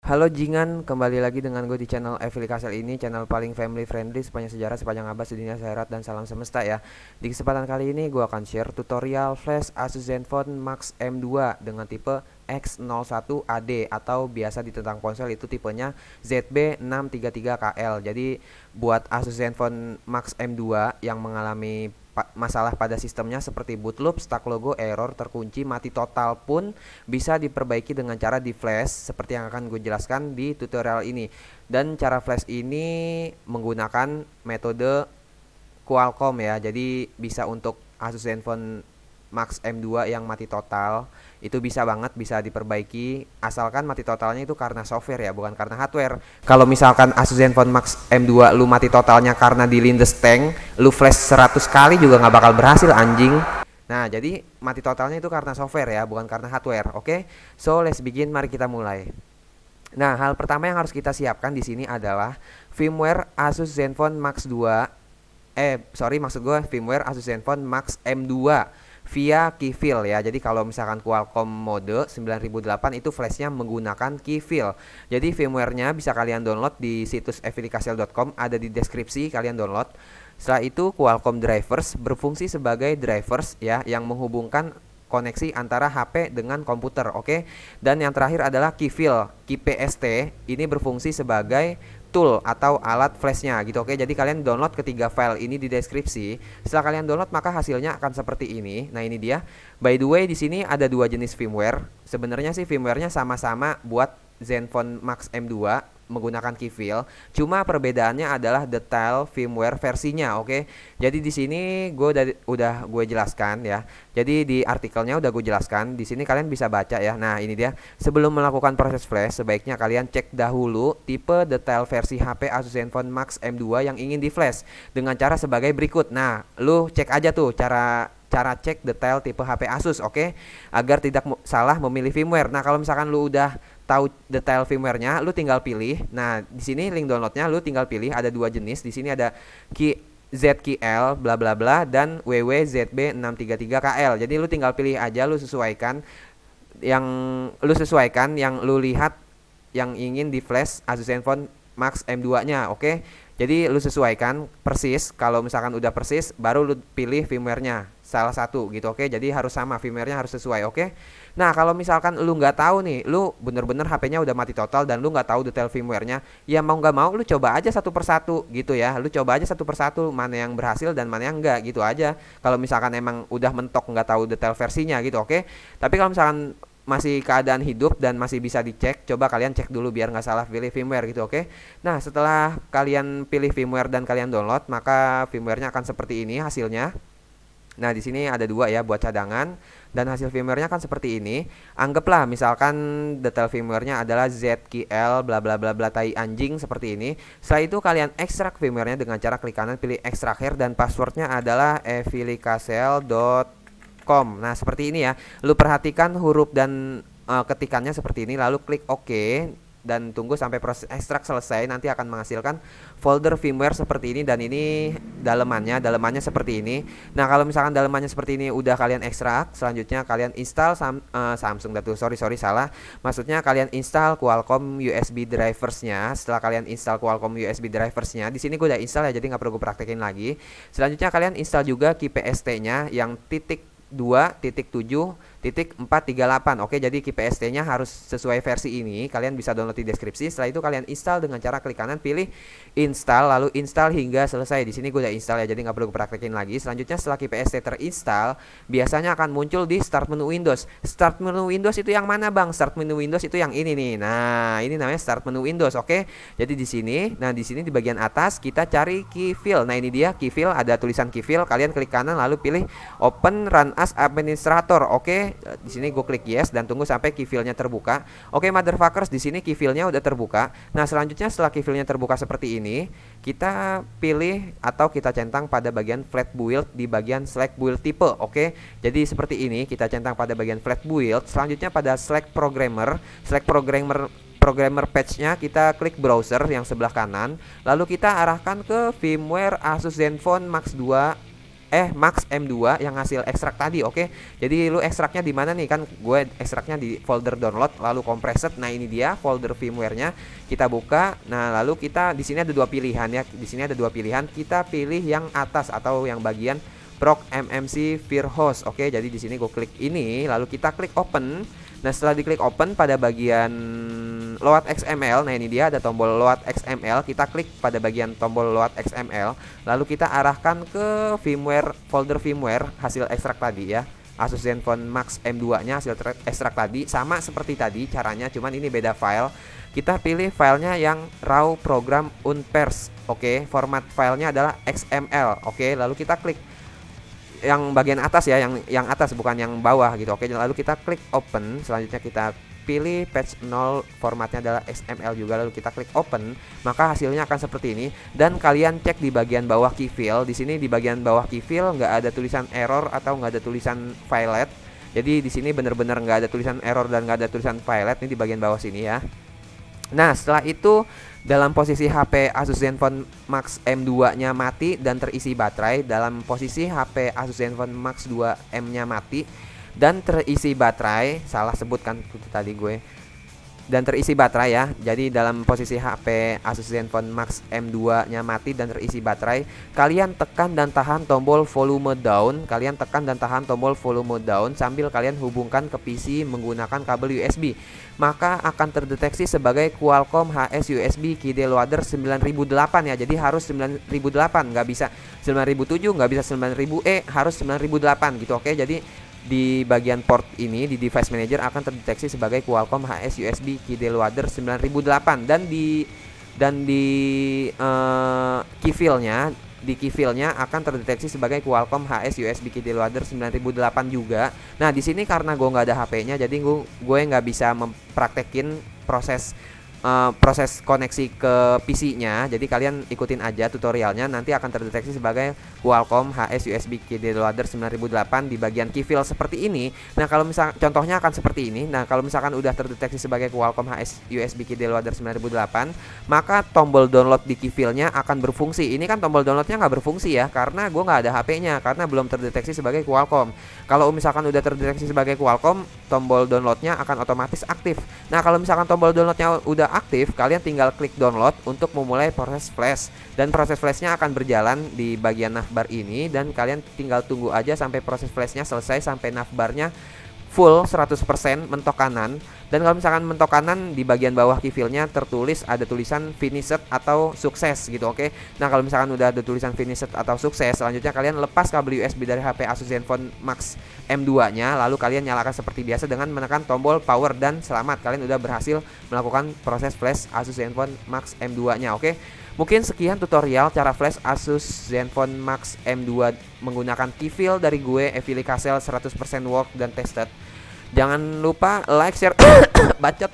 Halo Jingan, kembali lagi dengan gue di channel Evili Kasel ini, channel paling family friendly sepanjang sejarah, sepanjang abad, sedunia akhirat, dan salam semesta ya. Di kesempatan kali ini gue akan share tutorial flash Asus Zenfone Max M2 dengan tipe X01AD atau biasa di tentang ponsel itu tipenya ZB633KL. Jadi buat Asus Zenfone Max M2 yang mengalami masalah pada sistemnya seperti boot loop, stuck logo, error, terkunci, mati total pun bisa diperbaiki dengan cara di flash seperti yang akan gue jelaskan di tutorial ini. Dan cara flash ini menggunakan metode Qualcomm ya. Jadi bisa untuk Asus Zenfone Max M2 yang mati total itu bisa banget, bisa diperbaiki asalkan mati totalnya itu karena software ya, bukan karena hardware. Kalau misalkan Asus Zenfone Max M2 lu mati totalnya karena di Lindes Tank, lu flash 100 kali juga nggak bakal berhasil anjing. Nah, jadi mati totalnya itu karena software ya, bukan karena hardware. Oke. So, let's begin, mari kita mulai. Nah, hal pertama yang harus kita siapkan di sini adalah firmware Asus Zenfone Max 2. Maksud gue firmware Asus Zenfone Max M2 via keyfill ya. Jadi kalau misalkan Qualcomm mode 9008 itu flashnya menggunakan keyfill. Jadi firmwarenya bisa kalian download di situs evilikasel.com, ada di deskripsi, kalian download. Setelah itu Qualcomm drivers berfungsi sebagai drivers ya yang menghubungkan koneksi antara HP dengan komputer, oke. Dan yang terakhir adalah keyfill, KeyPST. Ini berfungsi sebagai tool atau alat flashnya gitu, oke. Jadi kalian download ketiga file ini di deskripsi. Setelah kalian download maka hasilnya akan seperti ini. Nah, ini dia. By the way, di sini ada dua jenis firmware. Sebenarnya sih firmwarenya sama-sama buat Zenfone Max M2 menggunakan keyfill, cuma perbedaannya adalah detail firmware versinya, oke. Jadi di sini udah gue jelaskan ya. Jadi di artikelnya udah gue jelaskan. Di sini kalian bisa baca ya. Nah, ini dia. Sebelum melakukan proses flash, sebaiknya kalian cek dahulu tipe detail versi HP Asus Zenfone Max M2 yang ingin di flash dengan cara sebagai berikut. Nah, lu cek aja tuh cara cek detail tipe HP Asus, oke, agar tidak salah memilih firmware. Nah, kalau misalkan lu udah tahu detail firmwarenya, lu tinggal pilih. Nah, di sini link downloadnya lu tinggal pilih, ada dua jenis. Di sini ada ZQL bla bla bla dan WWZB633KL. Jadi lu tinggal pilih aja, lu sesuaikan yang lu lihat yang ingin di flash Asus Zenfone Max M2-nya, oke. Jadi lu sesuaikan persis. Kalau misalkan udah persis, baru lu pilih firmwarenya salah satu gitu, oke. Jadi harus sama, firmwarenya harus sesuai, oke. Nah, kalau misalkan lu nggak tahu nih, lu bener-bener HP-nya udah mati total dan lu nggak tahu detail firmwarenya, ya mau nggak mau lu coba aja satu persatu gitu ya. Lu coba aja satu persatu mana yang berhasil dan mana yang enggak gitu aja. Kalau misalkan emang udah mentok nggak tahu detail versinya gitu, oke. Tapi kalau misalkan masih keadaan hidup dan masih bisa dicek, coba kalian cek dulu biar nggak salah pilih firmware gitu, oke. Nah, setelah kalian pilih firmware dan kalian download, maka firmwarenya akan seperti ini hasilnya. Nah, di sini ada dua ya buat cadangan dan hasil firmwarenya kan seperti ini. Anggaplah misalkan detail firmwarenya adalah ZQL bla bla bla bla tai anjing seperti ini. Setelah itu kalian ekstrak firmwarenya dengan cara klik kanan pilih ekstrak here dan passwordnya adalah evilikasel.com. Nah, seperti ini ya. Lu perhatikan huruf dan ketikannya seperti ini, lalu klik OK dan tunggu sampai proses ekstrak selesai. Nanti akan menghasilkan folder firmware seperti ini, dan ini dalemannya seperti ini. Nah, kalau misalkan dalemannya seperti ini udah kalian ekstrak, selanjutnya kalian install Samsung salah. Maksudnya kalian install Qualcomm USB driversnya. Setelah kalian install Qualcomm USB driversnya, di sini gue udah install ya, jadi nggak perlu gue praktekin lagi. Selanjutnya kalian install juga KeyPST-nya yang .2.7.438. Oke, jadi KeyPST-nya harus sesuai versi ini. Kalian bisa download di deskripsi. Setelah itu kalian install dengan cara klik kanan pilih install, lalu install hingga selesai. Di sini gue udah install ya, jadi nggak perlu praktekin lagi. Selanjutnya setelah KeyPST terinstall, biasanya akan muncul di start menu Windows. Start menu Windows itu yang mana, Bang? Start menu Windows itu yang ini nih. Nah, ini namanya start menu Windows, oke. Jadi di sini, di sini di bagian atas kita cari keyfill. Nah, ini dia keyfill, ada tulisan keyfill. Kalian klik kanan lalu pilih open run as administrator, oke. Di sini gue klik yes dan tunggu sampai keyfillnya terbuka. Oke, motherfuckers, di sini keyfillnya udah terbuka. Nah, selanjutnya setelah keyfillnya terbuka seperti ini, kita pilih atau kita centang pada bagian flat build di bagian select build type, oke. Jadi seperti ini kita centang pada bagian flat build. Selanjutnya pada select programmer patch-nya kita klik browser yang sebelah kanan, lalu kita arahkan ke firmware Asus Zenfone Max 2 Max M2 yang hasil ekstrak tadi. Oke. Jadi lu ekstraknya di mana nih? Kan gue ekstraknya di folder download lalu compressed. Nah, ini dia folder firmware-nya. Kita buka. Nah, lalu kita di sini ada dua pilihan ya. Di sini ada dua pilihan. Kita pilih yang atas atau yang bagian proc MMC firhost. Oke, jadi di sini gue klik ini lalu kita klik open. Nah, setelah diklik open pada bagian load XML, nah ini dia ada tombol load XML, kita klik pada bagian tombol load XML, lalu kita arahkan ke firmware, folder firmware hasil ekstrak tadi ya, Asus Zenfone Max M2 nya hasil ekstrak tadi, sama seperti tadi caranya, cuman ini beda file. Kita pilih filenya yang raw program unpairs. Oke, format filenya adalah XML. Oke, lalu kita klik yang bagian atas ya, yang atas bukan yang bawah gitu. Oke, lalu kita klik open. Selanjutnya kita pilih patch 0, formatnya adalah XML juga, lalu kita klik open, maka hasilnya akan seperti ini. Dan kalian cek di bagian bawah key fill. Di sini di bagian bawah key fill nggak ada tulisan error atau nggak ada tulisan failet. Jadi di sini bener-bener nggak ada tulisan error dan nggak ada tulisan failet, ini di bagian bawah sini ya. Nah, setelah itu dalam posisi HP Asus Zenfone Max M2 nya mati dan terisi baterai, dalam posisi HP Asus Zenfone Max 2M nya mati dan terisi baterai, salah sebutkan itu tadi gue, dan terisi baterai ya. Jadi dalam posisi HP Asus Zenfone Max M2 nya mati dan terisi baterai, kalian tekan dan tahan tombol volume down, kalian tekan dan tahan tombol volume down sambil kalian hubungkan ke PC menggunakan kabel USB, maka akan terdeteksi sebagai Qualcomm HS USB Kide Loader 9008 ya. Jadi harus 9008, nggak bisa 9007, nggak bisa 9000E, harus 9008 gitu. Oke, jadi di bagian port ini di device manager akan terdeteksi sebagai Qualcomm HS USB Kide Loader 9008, dan di key file-nya akan terdeteksi sebagai Qualcomm HS USB Kide Loader 9008 juga. Nah, di sini karena gue nggak ada HP-nya, jadi gue nggak bisa mempraktekin proses koneksi ke PC-nya. Jadi kalian ikutin aja tutorialnya, nanti akan terdeteksi sebagai Qualcomm HS USB Kide Loader 9008 di bagian key file seperti ini. Nah, kalau misal contohnya akan seperti ini. Nah, kalau misalkan udah terdeteksi sebagai Qualcomm HS USB Kide Loader 9008, maka tombol download di key file-nya akan berfungsi. Ini kan tombol downloadnya nggak berfungsi ya, karena gue nggak ada HP-nya, karena belum terdeteksi sebagai Qualcomm. Kalau misalkan udah terdeteksi sebagai Qualcomm, tombol downloadnya akan otomatis aktif. Nah, kalau misalkan tombol downloadnya udah aktif, kalian tinggal klik download untuk memulai proses flash, dan proses flashnya akan berjalan di bagian navbar ini, dan kalian tinggal tunggu aja sampai proses flashnya selesai, sampai navbarnya full 100% mentok kanan. Dan kalau misalkan mentok kanan, di bagian bawah key file-nya tertulis ada tulisan finished atau sukses gitu. Oke. Nah, kalau misalkan udah ada tulisan finished atau sukses, selanjutnya kalian lepas kabel USB dari HP Asus Zenfone Max M2 nya, lalu kalian nyalakan seperti biasa dengan menekan tombol power, dan selamat, kalian udah berhasil melakukan proses flash Asus Zenfone Max M2 nya. Oke. Mungkin sekian tutorial cara flash Asus Zenfone Max M2 menggunakan key file dari gue, Evily Castle, 100% work dan tested. Jangan lupa like, share, bacot.